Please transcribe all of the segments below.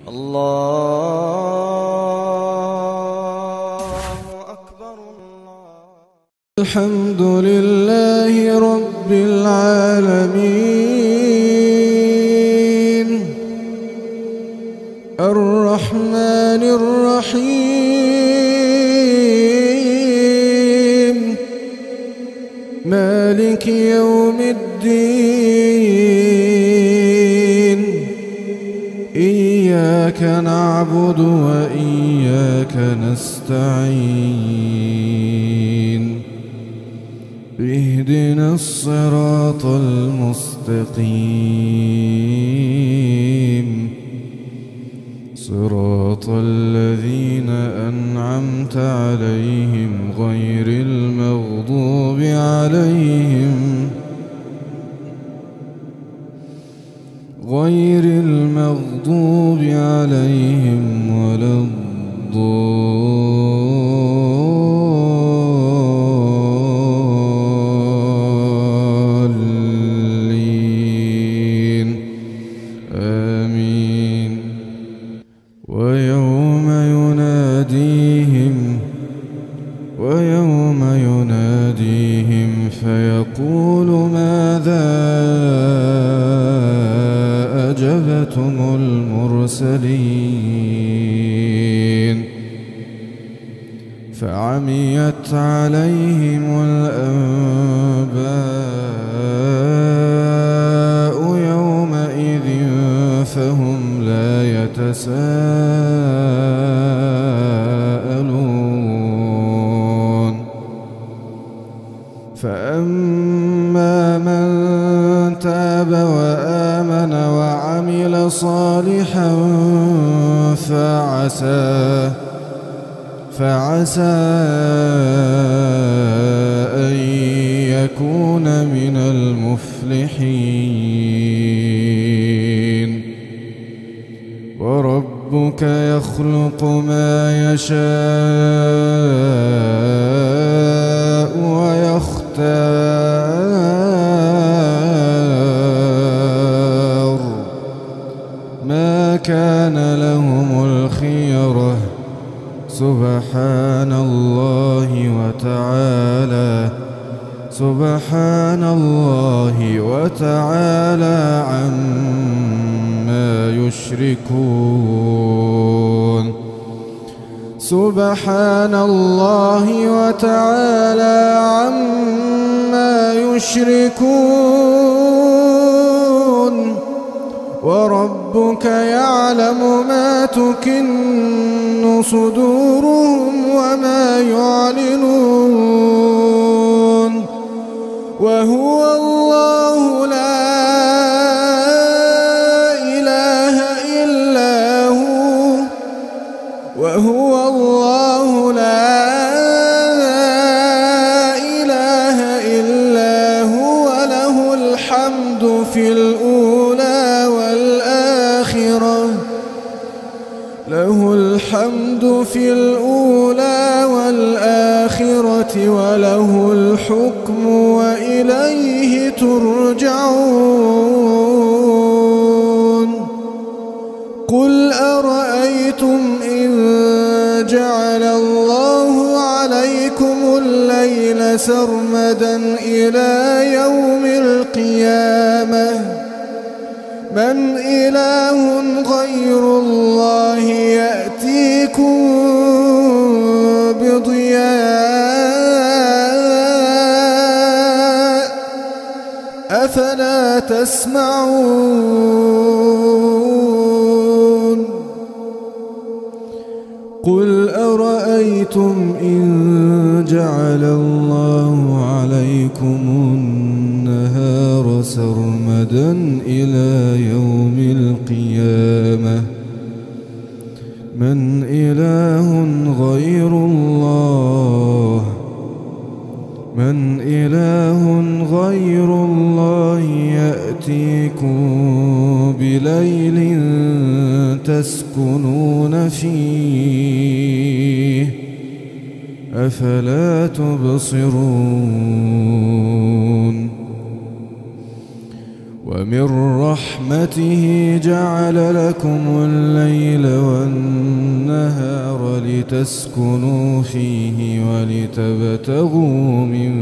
الله أكبر الله. الحمد لله رب العالمين الرحمن الرحيم مالك يوم الدين إياك نعبد وإياك نستعين اهدنا الصراط المستقيم صراط الذين أنعمت عليهم غير المغضوب عليهم ولا الضالين آمين. ويوم يناديهم فيقول ماذا أجبتم المرسلين فعميت عليهم الأنباء يومئذ فهم لا يتساءلون. فأما من تاب وآمن وعمل صالحا فعسى أن يكون من المفلحين. وربك يخلق ما يشاء ويختار ما كان لهم الخيرة سبحان الله وتعالى عما يشركون. سبحان الله وتعالى عما يشركون. وربك يعلم ما تكن صدورهم وما يعلنون. وهو الله لا إله إلا هو له الحمد في الأولى والآخرة وله الحكم وإليه ترجعون. قل أرأيتم إن جعل الله عليكم الليل سرمدا إلى يوم القيامة من إله غير الله يأتيكم بضياء أفلا تسمعون. قل أرأيتم إن جعل الله عليكم النهار سرمدا إلى يوم القيامة من إله غير الله يأتيكم بليل تسكنون فيه أفلا تبصرون. ومن رحمته جعل لكم الليل لتسكنوا فيه ولتبتغوا من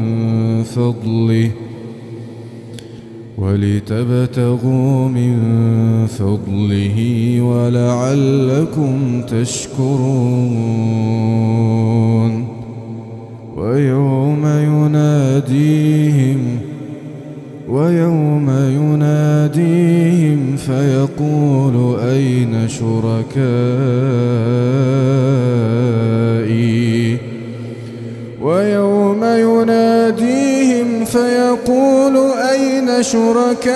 فضله ولعلكم تشكرون. ويوم يناديهم فيقول أين شركائي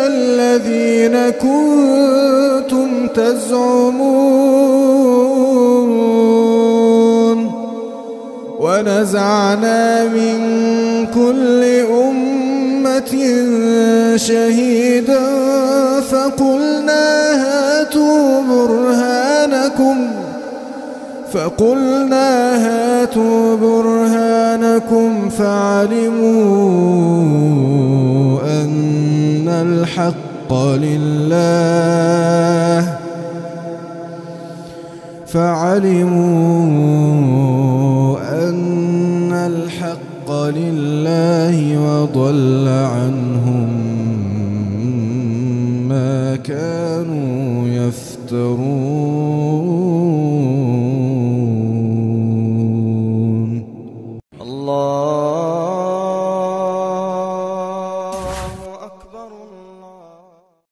الذين كنتم تزعمون. ونزعنا من كل أمة شهيدا فقلنا هاتوا برهانكم فعلموا أن الحق لله